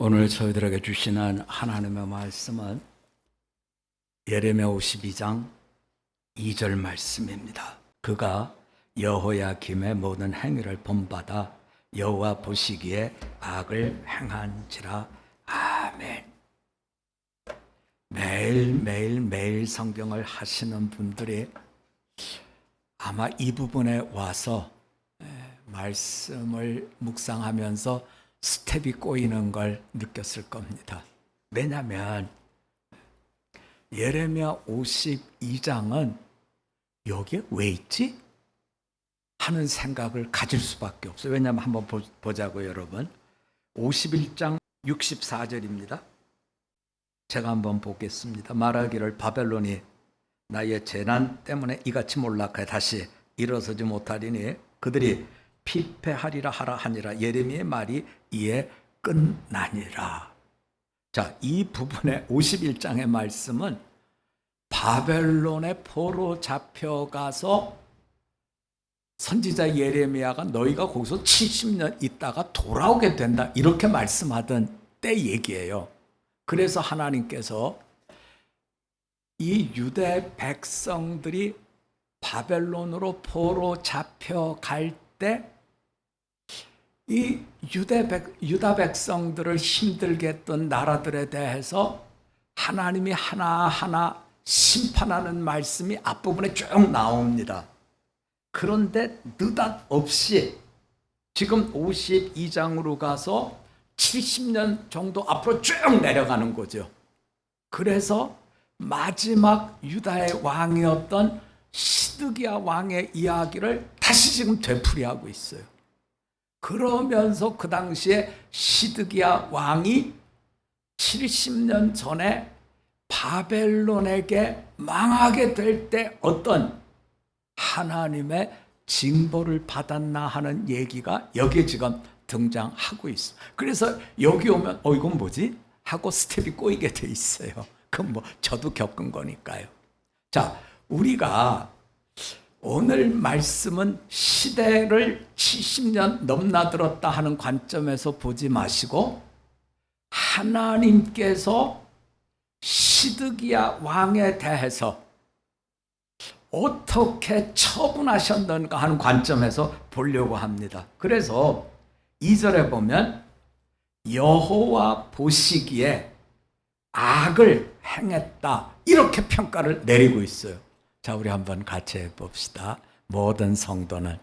오늘 저희들에게 주시는 하나님의 말씀은 예레미야 52장 2절 말씀입니다. 그가 여호야김의 모든 행위를 본받아 여호와 보시기에 악을 행한지라. 아멘. 매일 성경을 하시는 분들이 아마 이 부분에 와서 말씀을 묵상하면서 스텝이 꼬이는 걸 느꼈을 겁니다. 왜냐하면 예레미야 52장은 여기에 왜 있지? 하는 생각을 가질 수밖에 없어요. 왜냐하면 한번 보자고요, 여러분. 51장 64절입니다. 제가 한번 보겠습니다. 말하기를 바벨론이 나의 재난 때문에 이같이 몰락하여 다시 일어서지 못하리니 그들이 피폐하리라 하라 하니라. 예레미야의 말이 이에 끝나니라. 자, 이 부분의 51장의 말씀은 바벨론의 포로 잡혀가서 선지자 예레미야가 너희가 거기서 70년 있다가 돌아오게 된다, 이렇게 말씀하던 때 얘기예요. 그래서 하나님께서 이 유대 백성들이 바벨론으로 포로 잡혀갈 때 이 유다 백성들을 힘들게 했던 나라들에 대해서 하나님이 하나하나 심판하는 말씀이 앞부분에 쭉 나옵니다. 그런데 느닷없이 지금 52장으로 가서 70년 정도 앞으로 쭉 내려가는 거죠. 그래서 마지막 유다의 왕이었던 시드기야 왕의 이야기를 다시 지금 되풀이하고 있어요. 그러면서 그 당시에 시드기야 왕이 70년 전에 바벨론에게 망하게 될 때 어떤 하나님의 징벌을 받았나 하는 얘기가 여기에 지금 등장하고 있어요. 그래서 여기 오면 이건 뭐지? 하고 스텝이 꼬이게 돼 있어요. 그건 뭐 저도 겪은 거니까요. 자, 우리가 오늘 말씀은 시대를 70년 넘나들었다 하는 관점에서 보지 마시고 하나님께서 시드기야 왕에 대해서 어떻게 처분하셨는가 하는 관점에서 보려고 합니다. 그래서 2절에 보면 여호와 보시기에 악을 행했다, 이렇게 평가를 내리고 있어요. 자, 우리 한번 같이 해봅시다. 모든 성도는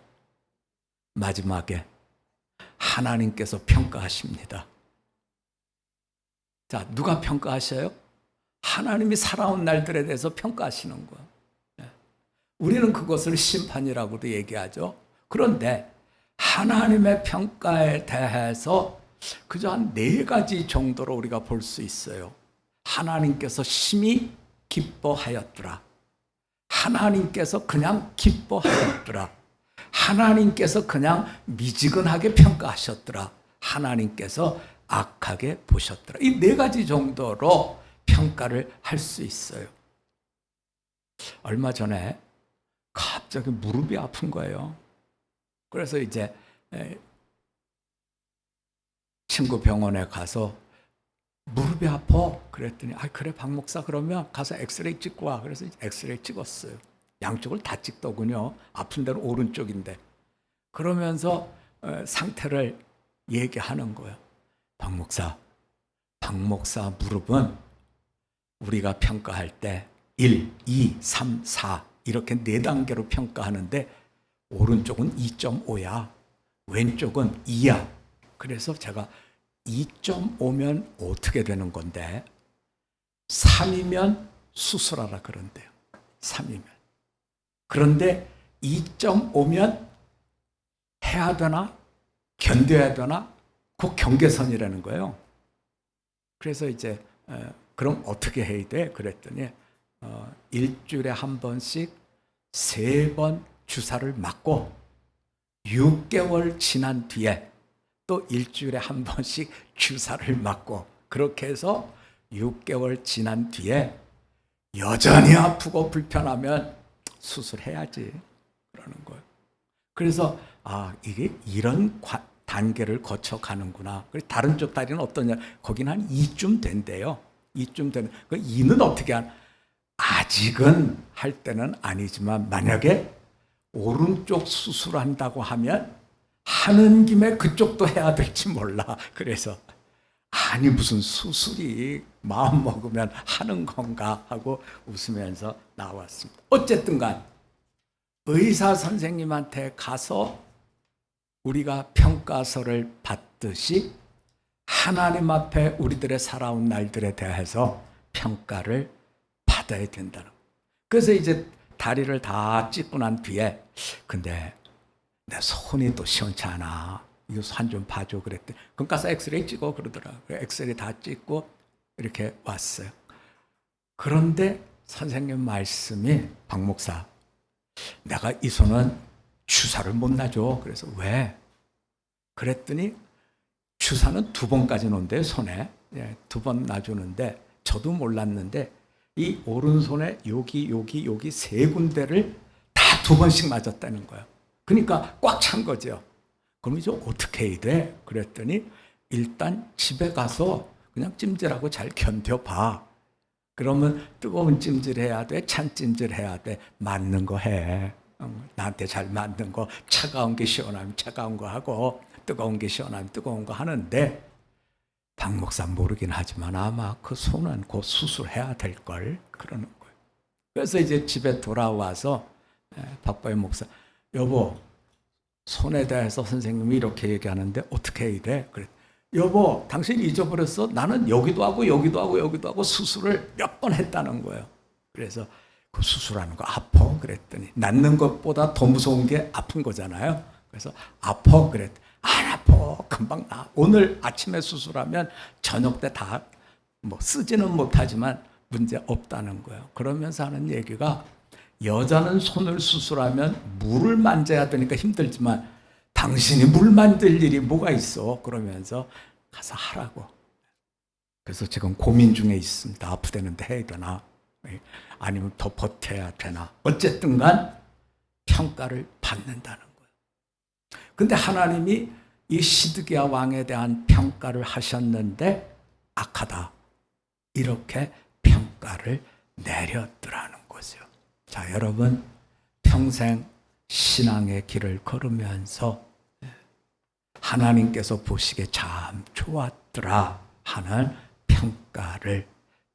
마지막에 하나님께서 평가하십니다. 자, 누가 평가하셔요? 하나님이 살아온 날들에 대해서 평가하시는 거예요. 우리는 그것을 심판이라고도 얘기하죠. 그런데 하나님의 평가에 대해서 그저 한 4가지 정도로 우리가 볼 수 있어요. 하나님께서 심히 기뻐하였더라. 하나님께서 그냥 기뻐하였더라. 하나님께서 그냥 미지근하게 평가하셨더라. 하나님께서 악하게 보셨더라. 이 4가지 정도로 평가를 할 수 있어요. 얼마 전에 갑자기 무릎이 아픈 거예요. 그래서 이제 친구 병원에 가서 무릎이 아파. 그랬더니 그래 박 목사, 그러면 가서 엑스레이 찍고 와. 그래서 엑스레이 찍었어요. 양쪽을 다 찍더군요. 아픈 데는 오른쪽인데. 그러면서 상태를 얘기하는 거예요. 박 목사 무릎은 우리가 평가할 때 1, 2, 3, 4 이렇게 4단계로 평가하는데 오른쪽은 2.5야. 왼쪽은 2야. 그래서 제가 2.5면 어떻게 되는 건데 3이면 수술하라 그런대요. 3이면. 그런데 2.5면 해야 되나 견뎌야 되나 그 경계선이라는 거예요. 그래서 이제 그럼 어떻게 해야 돼? 그랬더니 일주일에 한 번씩 3번 주사를 맞고 6개월 지난 뒤에 또 일주일에 한 번씩 주사를 맞고 그렇게 해서 6개월 지난 뒤에 여전히 아프고 불편하면 수술해야지 그러는 거예요. 그래서 이게 이런 단계를 거쳐가는구나. 다른 쪽 다리는 어떠냐? 거기는 한 2쯤 된대요. 2쯤 되는. 그 2는 어떻게 아직은 할 때는 아니지만 만약에 오른쪽 수술한다고 하면 하는 김에 그쪽도 해야 될지 몰라. 그래서 아니 무슨 수술이 마음 먹으면 하는 건가 하고 웃으면서 나왔습니다. 어쨌든 간 의사 선생님한테 가서 우리가 평가서를 받듯이 하나님 앞에 우리들의 살아온 날들에 대해서 평가를 받아야 된다는 거예요. 그래서 이제 다리를 다 찢고 난 뒤에 근데 내 손이 또 시원치 않아. 이거 손 좀 봐줘 그랬더니 그럼 가서 엑스레이 찍어 그러더라고요. 엑스레이 다 찍고 이렇게 왔어요. 그런데 선생님 말씀이 박 목사 내가 이 손은 주사를 못 놔줘. 그래서 왜? 그랬더니 주사는 2번까지 놓는데 손에 2번 놔주는데 저도 몰랐는데 이 오른손에 여기 3군데를 다 2번씩 맞았다는 거예요. 그러니까 꽉 찬 거죠. 그럼 이제 어떻게 해야 돼? 그랬더니 일단 집에 가서 그냥 찜질하고 잘 견뎌봐. 그러면 뜨거운 찜질 해야 돼? 찬 찜질 해야 돼? 맞는 거 해. 나한테 잘 맞는 거, 차가운 게 시원하면 차가운 거 하고 뜨거운 게 시원하면 뜨거운 거 하는데 박 목사 모르긴 하지만 아마 그 손은 곧 수술해야 될걸 그러는 거예요. 그래서 이제 집에 돌아와서 박바위 목사 여보 손에 대해서 선생님이 이렇게 얘기하는데 어떻게 해야 돼? 그래. 여보 당신 잊어버렸어? 나는 여기도 하고 여기도 하고 여기도 하고 수술을 몇 번 했다는 거예요. 그래서 그 수술하는 거 아파? 그랬더니 낫는 것보다 더 무서운 게 아픈 거잖아요. 그래서 아파? 그랬더니 안 아파. 금방 나. 오늘 아침에 수술하면 저녁 때 다 뭐 쓰지는 못하지만 문제 없다는 거예요. 그러면서 하는 얘기가 여자는 손을 수술하면 물을 만져야 되니까 힘들지만 당신이 물 만질 일이 뭐가 있어? 그러면서 가서 하라고. 그래서 지금 고민 중에 있습니다. 아프다는데 해야 되나? 아니면 더 버텨야 되나? 어쨌든 간 평가를 받는다는 거예요. 근데 하나님이 이 시드기야 왕에 대한 평가를 하셨는데 악하다. 이렇게 평가를 내렸더라는 거죠. 자, 여러분 평생 신앙의 길을 걸으면서 하나님께서 보시기에 참 좋았더라 하는 평가를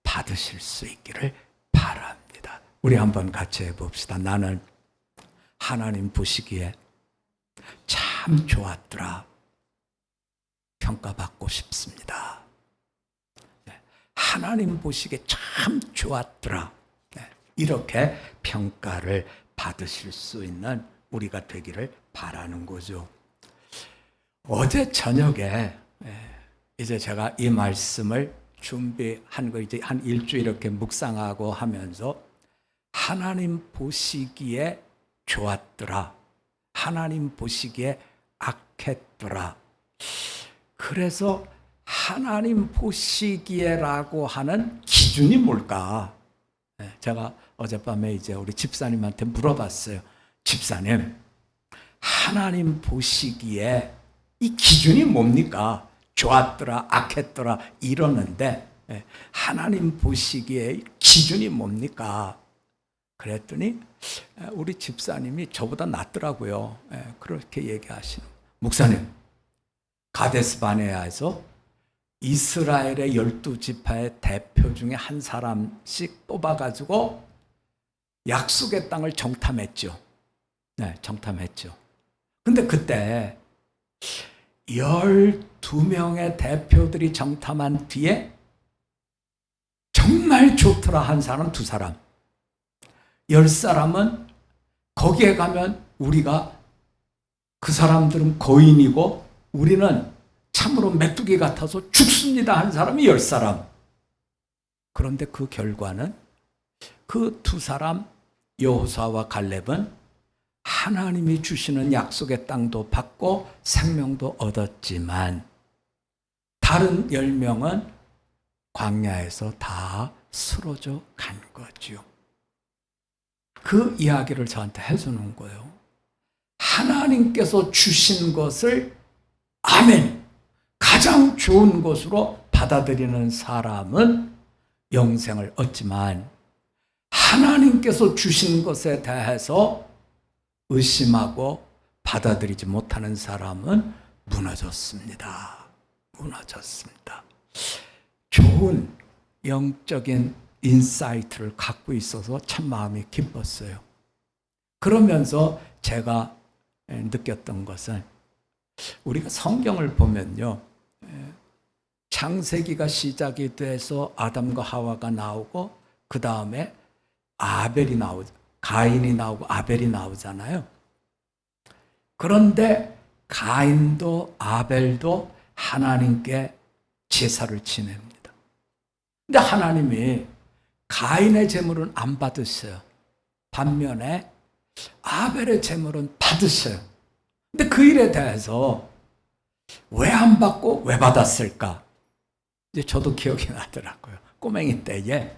받으실 수 있기를 바랍니다. 우리 한번 같이 해봅시다. 나는 하나님 보시기에 참 좋았더라. 평가받고 싶습니다. 하나님 보시기에 참 좋았더라. 이렇게 평가를 받으실 수 있는 우리가 되기를 바라는 거죠. 어제 저녁에 이제 제가 이 말씀을 준비한 거 이제 한 일주일 이렇게 묵상하고 하면서 하나님 보시기에 좋았더라. 하나님 보시기에 악했더라. 그래서 하나님 보시기에라고 하는 기준이 뭘까? 제가 어젯밤에 이제 우리 집사님한테 물어봤어요. 집사님, 하나님 보시기에 이 기준이 뭡니까? 좋았더라, 악했더라 이러는데 하나님 보시기에 기준이 뭡니까? 그랬더니 우리 집사님이 저보다 낫더라고요. 그렇게 얘기하시는 목사님, 가데스 바네아에서 이스라엘의 12지파의 대표 중에 한 사람씩 뽑아가지고 약속의 땅을 정탐했죠. 정탐했죠. 근데 그때 12명의 대표들이 정탐한 뒤에 정말 좋더라 한 사람, 2사람. 10사람은 거기에 가면 우리가 그 사람들은 거인이고 우리는 참으로 메뚜기 같아서 죽습니다 한 사람이 10사람. 그런데 그 결과는 그 2사람 여호수아와 갈렙은 하나님이 주시는 약속의 땅도 받고 생명도 얻었지만 다른 10명은 광야에서 다 쓰러져 간 거죠. 그 이야기를 저한테 해주는 거예요. 하나님께서 주신 것을 아멘, 가장 좋은 것으로 받아들이는 사람은 영생을 얻지만 하나님께서 주신 것에 대해서 의심하고 받아들이지 못하는 사람은 무너졌습니다. 무너졌습니다. 좋은 영적인 인사이트를 갖고 있어서 참 마음이 기뻤어요. 그러면서 제가 느꼈던 것은 우리가 성경을 보면요, 창세기가 시작이 돼서 아담과 하와가 나오고 그 다음에 아벨이 나오죠. 가인이 나오고 아벨이 나오잖아요. 그런데 가인도 아벨도 하나님께 제사를 지냅니다. 근데 하나님이 가인의 제물은 안 받으셔요. 반면에 아벨의 제물은 받으셔요. 근데 그 일에 대해서 왜 안 받고 왜 받았을까? 이제 저도 기억이 나더라고요. 꼬맹이 때에,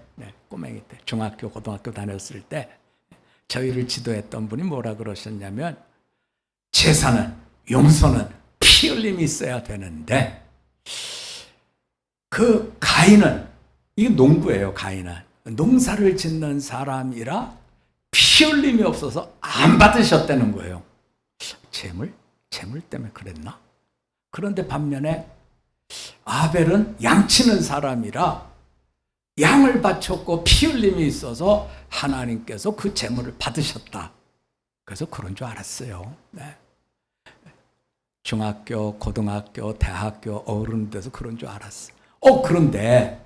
꼬맹이 때, 중학교, 고등학교 다녔을 때 저희를 지도했던 분이 뭐라 그러셨냐면 제사는, 용서는 피 흘림이 있어야 되는데 그 가인은, 이게 농부예요. 가인은 농사를 짓는 사람이라 피 흘림이 없어서 안 받으셨다는 거예요. 재물 때문에 그랬나? 그런데 반면에 아벨은 양치는 사람이라 양을 바쳤고 피 흘림이 있어서 하나님께서 그 재물을 받으셨다. 그래서 그런 줄 알았어요. 네. 중학교, 고등학교, 대학교 어른 돼서 그런 줄 알았어요. 그런데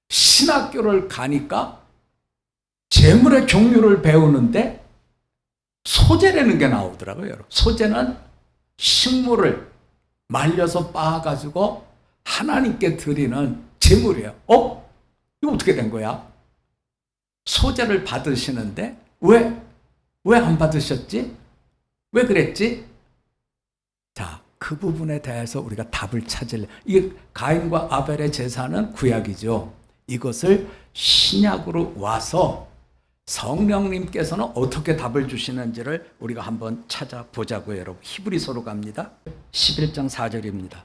신학교를 가니까 재물의 종류를 배우는데 소재라는 게 나오더라고요. 여러분. 소재는 식물을 말려서 빻아가지고 하나님께 드리는 제물이에요. 이거 어떻게 된 거야? 소재를 받으시는데 왜 안 받으셨지? 왜 그랬지? 자, 그 부분에 대해서 우리가 답을 찾으려. 이게 가인과 아벨의 제사는 구약이죠. 이것을 신약으로 와서 성령님께서는 어떻게 답을 주시는지를 우리가 한번 찾아보자고요. 여러분, 히브리서로 갑니다. 11장 4절입니다.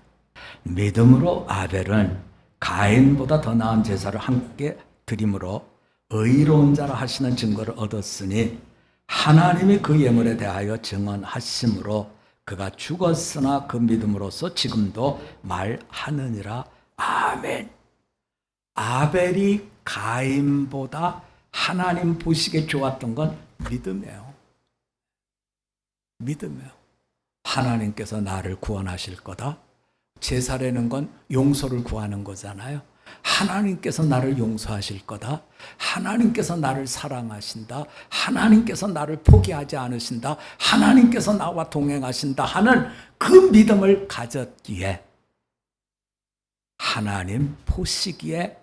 믿음으로 아벨은 가인보다 더 나은 제사를 함께 드림으로 의로운 자라 하시는 증거를 얻었으니 하나님이 그 예물에 대하여 증언하심으로 그가 죽었으나 그 믿음으로써 지금도 말하느니라. 아멘. 아벨이 가인보다 하나님 보시기에 좋았던 건 믿음이에요. 믿음이에요. 하나님께서 나를 구원하실 거다. 제사라는 건 용서를 구하는 거잖아요. 하나님께서 나를 용서하실 거다. 하나님께서 나를 사랑하신다. 하나님께서 나를 포기하지 않으신다. 하나님께서 나와 동행하신다 하는 그 믿음을 가졌기에 하나님 보시기에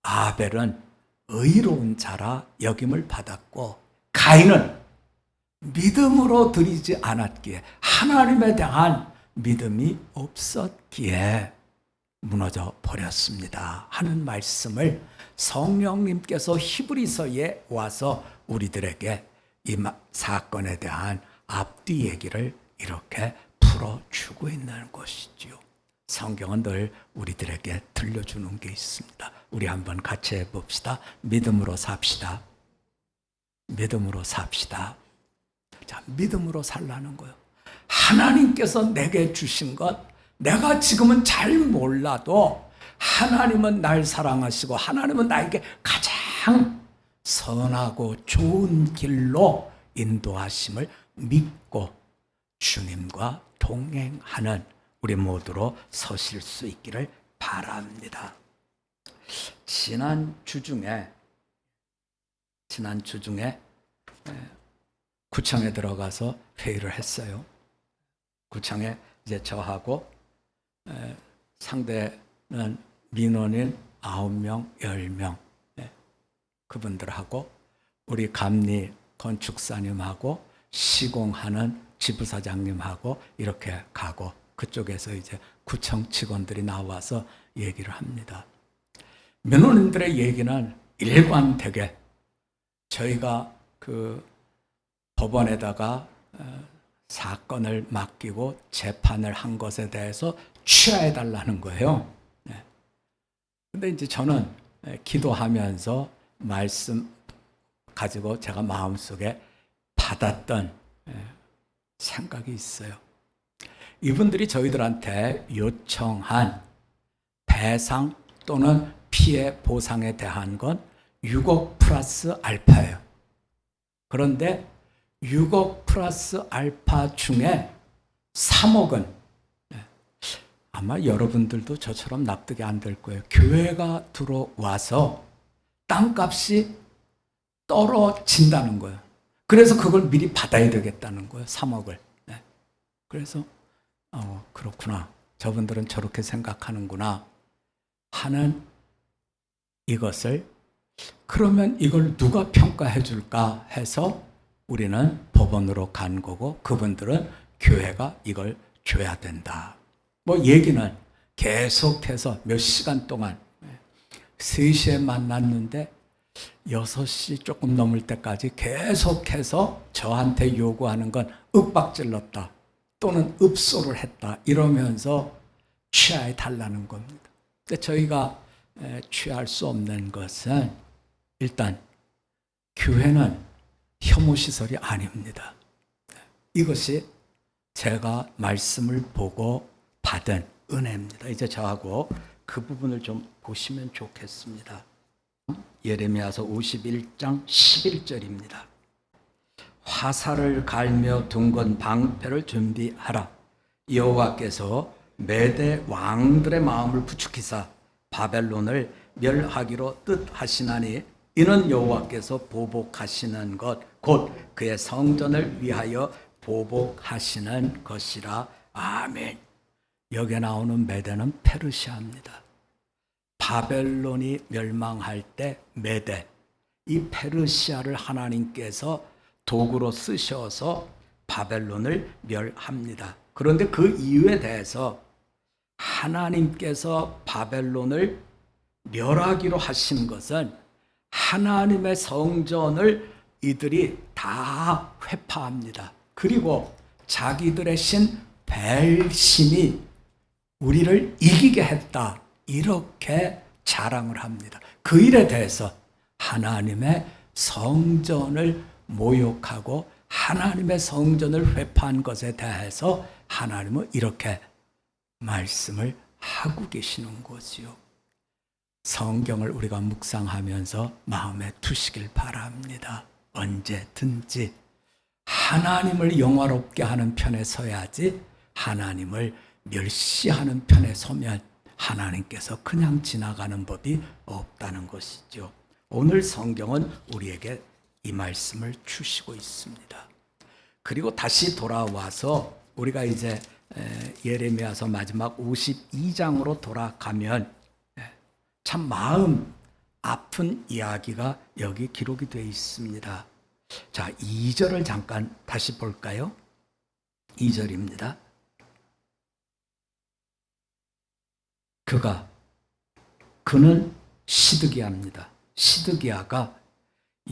아벨은 의로운 자라 여김을 받았고 가인은 믿음으로 드리지 않았기에 하나님에 대한 믿음이 없었기에 무너져 버렸습니다 하는 말씀을 성령님께서 히브리서에 와서 우리들에게 이 사건에 대한 앞뒤 얘기를 이렇게 풀어주고 있는 것이지요. 성경은 늘 우리들에게 들려주는 게 있습니다. 우리 한번 같이 해봅시다. 믿음으로 삽시다. 믿음으로 삽시다. 자, 믿음으로 살라는 거예요. 하나님께서 내게 주신 것, 내가 지금은 잘 몰라도 하나님은 날 사랑하시고 하나님은 나에게 가장 선하고 좋은 길로 인도하심을 믿고 주님과 동행하는 우리 모두로 서실 수 있기를 바랍니다. 지난 주 중에 구청에 들어가서 회의를 했어요. 구청에 이제 저하고 상대는 민원인 9명, 10명 그분들하고 우리 감리 건축사님하고 시공하는 지부사장님하고 이렇게 가고 그쪽에서 이제 구청 직원들이 나와서 얘기를 합니다. 며느님들의 얘기는 일관되게 저희가 그 법원에다가 사건을 맡기고 재판을 한 것에 대해서 취하해달라는 거예요. 근데 이제 저는 기도하면서 말씀 가지고 제가 마음속에 받았던 생각이 있어요. 이분들이 저희들한테 요청한 배상 또는 피해 보상에 대한 건 6억 플러스 알파예요. 그런데 6억 플러스 알파 중에 3억은 아마 여러분들도 저처럼 납득이 안 될 거예요. 교회가 들어와서 땅값이 떨어진다는 거예요. 그래서 그걸 미리 받아야 되겠다는 거예요. 3억을. 그래서 그렇구나. 저분들은 저렇게 생각하는구나 하는 이것을, 그러면 이걸 누가 평가해 줄까 해서 우리는 법원으로 간 거고, 그분들은 교회가 이걸 줘야 된다. 뭐 얘기는 계속해서 몇 시간 동안 3시에 만났는데 6시 조금 넘을 때까지 계속해서 저한테 요구하는 건 윽박질렀다 또는 읍소를 했다 이러면서 취하해 달라는 겁니다. 근데 저희가 취할 수 없는 것은, 일단 교회는 혐오시설이 아닙니다. 이것이 제가 말씀을 보고 받은 은혜입니다. 이제 저하고 그 부분을 좀 보시면 좋겠습니다. 예레미야서 51장 11절입니다. 화살을 갈며 둥근 방패를 준비하라. 여호와께서 메대 왕들의 마음을 부추기사 바벨론을 멸하기로 뜻하시나니 이는 여호와께서 보복하시는 것 곧 그의 성전을 위하여 보복하시는 것이라. 아멘. 여기에 나오는 메대는 페르시아입니다. 바벨론이 멸망할 때 메대, 이 페르시아를 하나님께서 도구로 쓰셔서 바벨론을 멸합니다. 그런데 그 이유에 대해서 하나님께서 바벨론을 멸하기로 하신 것은 하나님의 성전을 이들이 다 회파합니다. 그리고 자기들의 신 벨신이 우리를 이기게 했다, 이렇게 자랑을 합니다. 그 일에 대해서 하나님의 성전을 모욕하고 하나님의 성전을 회파한 것에 대해서 하나님은 이렇게 말씀을 하고 계시는 거지요. 성경을 우리가 묵상하면서 마음에 두시길 바랍니다. 언제든지 하나님을 영화롭게 하는 편에 서야지, 하나님을 멸시하는 편에 서면 하나님께서 그냥 지나가는 법이 없다는 것이죠. 오늘 성경은 우리에게 이 말씀을 주시고 있습니다. 그리고 다시 돌아와서 우리가 이제 예레미야서 마지막 52장으로 돌아가면 참 마음 아픈 이야기가 여기 기록이 되어 있습니다. 자, 2절을 잠깐 다시 볼까요? 2절입니다. 그는 시드기야입니다. 시드기야가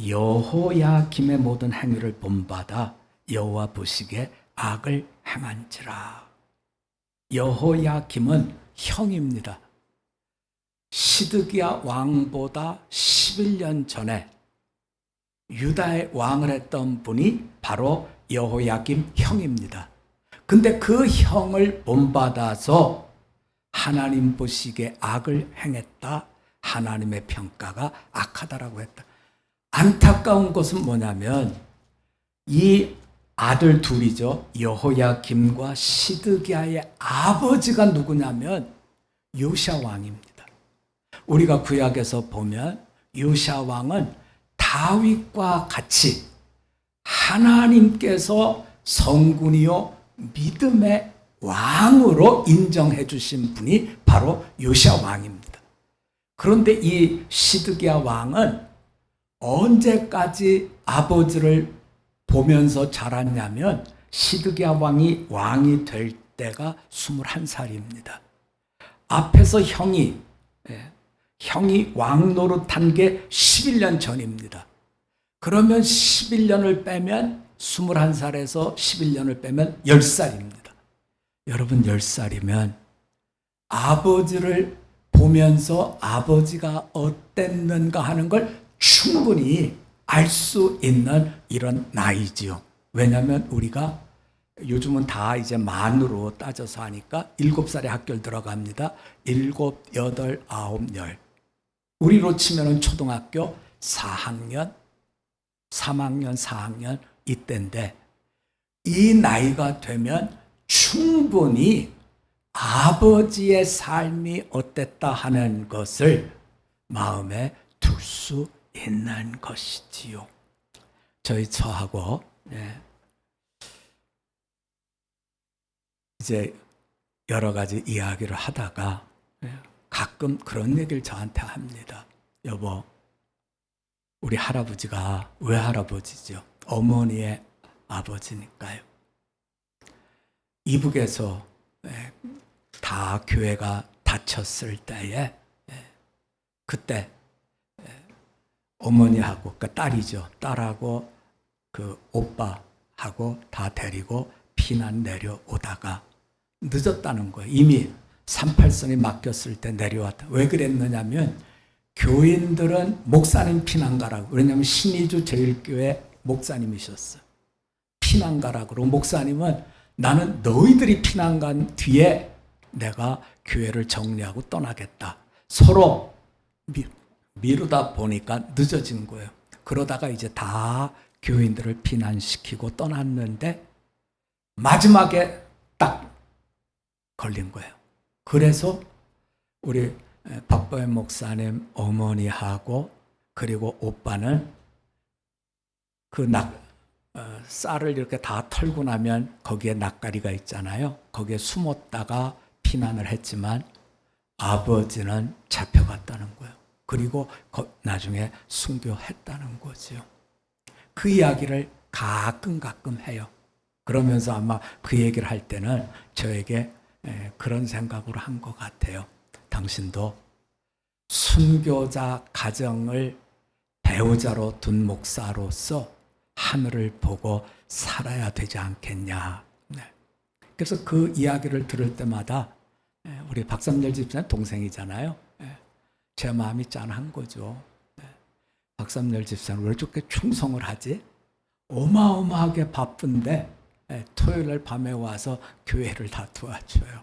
여호야김의 모든 행위를 본받아 여호와 보시기에 악을 행한지라. 여호야김은 형입니다. 시드기야 왕보다 11년 전에 유다의 왕을 했던 분이 바로 여호야김 형입니다. 근데 그 형을 본받아서 하나님 보시기에 악을 행했다, 하나님의 평가가 악하다라고 했다. 안타까운 것은 뭐냐면 이 아들 둘이죠. 여호야김과 시드기야의 아버지가 누구냐면 요시야 왕입니다. 우리가 구약에서 보면 요시야 왕은 다윗과 같이 하나님께서 성군이요 믿음의 왕으로 인정해 주신 분이 바로 요시야 왕입니다. 그런데 이 시드기야 왕은 언제까지 아버지를 보면서 자랐냐면 시드기야 왕이 될 때가 21살입니다. 앞에서 형이 왕 노릇한 게 11년 전입니다. 그러면 11년을 빼면 21살에서 11년을 빼면 10살입니다. 여러분 10살이면 아버지를 보면서 아버지가 어땠는가 하는 걸 충분히 알 수 있는 이런 나이지요. 왜냐하면 우리가 요즘은 다 이제 만으로 따져서 하니까 7살에 학교를 들어갑니다. 7, 8, 9, 10. 우리로 치면은 초등학교 4학년, 3학년, 4학년 이때인데 이 나이가 되면 충분히 아버지의 삶이 어땠다 하는 것을 마음에 둘 수 있는 것이지요. 저하고 이제 여러 가지 이야기를 하다가 가끔 그런 얘기를 저한테 합니다. 여보, 우리 할아버지가 외할아버지죠. 어머니의 아버지니까요. 이북에서 다 교회가 닫혔을 때에 그때 어머니하고 그 딸이죠. 딸하고 그 오빠하고 다 데리고 피난 내려오다가 늦었다는 거예요. 이미 38선이 막혔을 때 내려왔다. 왜 그랬느냐면 교인들은 목사님 피난가라고. 왜냐하면 신의주 제일교회 목사님이셨어요. 피난가라고. 그러고 목사님은 나는 너희들이 피난간 뒤에 내가 교회를 정리하고 떠나겠다. 서로 미루다 보니까 늦어진 거예요. 그러다가 이제 다 교인들을 피난시키고 떠났는데 마지막에 딱 걸린 거예요. 그래서 우리 박보현 목사님 어머니하고 그리고 오빠는 그 쌀을 이렇게 다 털고 나면 거기에 낯가리가 있잖아요. 거기에 숨었다가 피난을 했지만 아버지는 잡혀갔다는 거예요. 그리고 나중에 순교했다는 거죠. 그 이야기를 가끔 해요. 그러면서 아마 그 얘기를 할 때는 저에게 그런 생각으로 한 것 같아요. 당신도 순교자 가정을 배우자로 둔 목사로서 하늘을 보고 살아야 되지 않겠냐. 그래서 그 이야기를 들을 때마다 우리 박삼열 집사님 동생이잖아요. 제 마음이 짠한 거죠. 박삼열 집사는 왜 저렇게 충성을 하지? 어마어마하게 바쁜데 토요일 밤에 와서 교회를 다 도와줘요.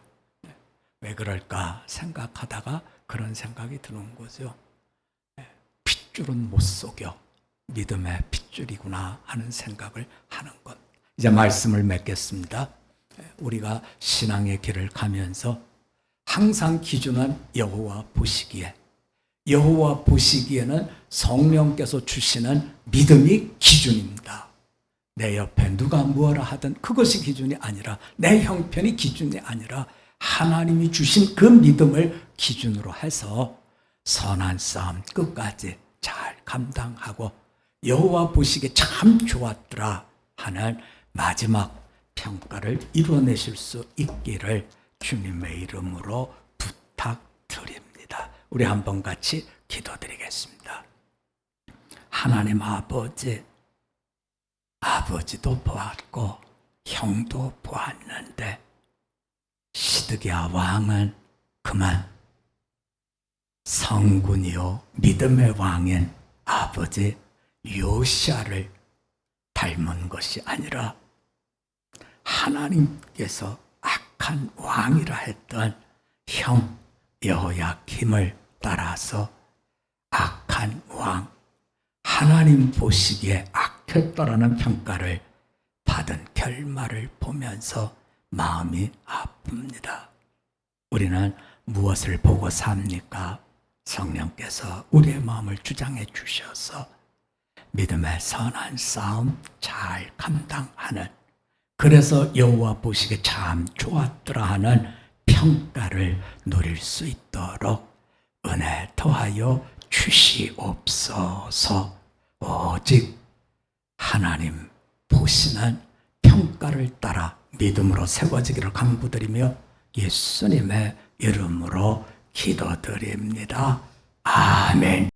왜 그럴까 생각하다가 그런 생각이 드는 거죠. 핏줄은 못 속여. 믿음의 핏줄이구나 하는 생각을 하는 것. 이제 말씀을 맺겠습니다. 우리가 신앙의 길을 가면서 항상 기준은 여호와 보시기에, 여호와 보시기에는 성령께서 주시는 믿음이 기준입니다. 내 옆에 누가 무엇을 하든 그것이 기준이 아니라, 내 형편이 기준이 아니라 하나님이 주신 그 믿음을 기준으로 해서 선한 싸움 끝까지 잘 감당하고 여호와 보시기에 참 좋았더라 하는 마지막 평가를 이뤄내실 수 있기를 주님의 이름으로 부탁드립니다. 우리 한번 같이 기도드리겠습니다. 하나님 아버지, 아버지도 보았고 형도 보았는데 시드기야 왕은 그만 성군이요 믿음의 왕인 아버지 요시야를 닮은 것이 아니라 하나님께서 악한 왕이라 했던 형 여호야김을 따라서 악한 왕, 하나님 보시기에 악했더라는 평가를 받은 결말을 보면서 마음이 아픕니다. 우리는 무엇을 보고 삽니까? 성령께서 우리의 마음을 주장해 주셔서 믿음의 선한 싸움 잘 감당하는, 그래서 여호와 보시기에 참 좋았더라 하는 평가를 누릴 수 있도록 은혜 더하여 주시옵소서. 오직 하나님 보시는 평가를 따라 믿음으로 세워지기를 간구드리며 예수님의 이름으로 기도드립니다. 아멘.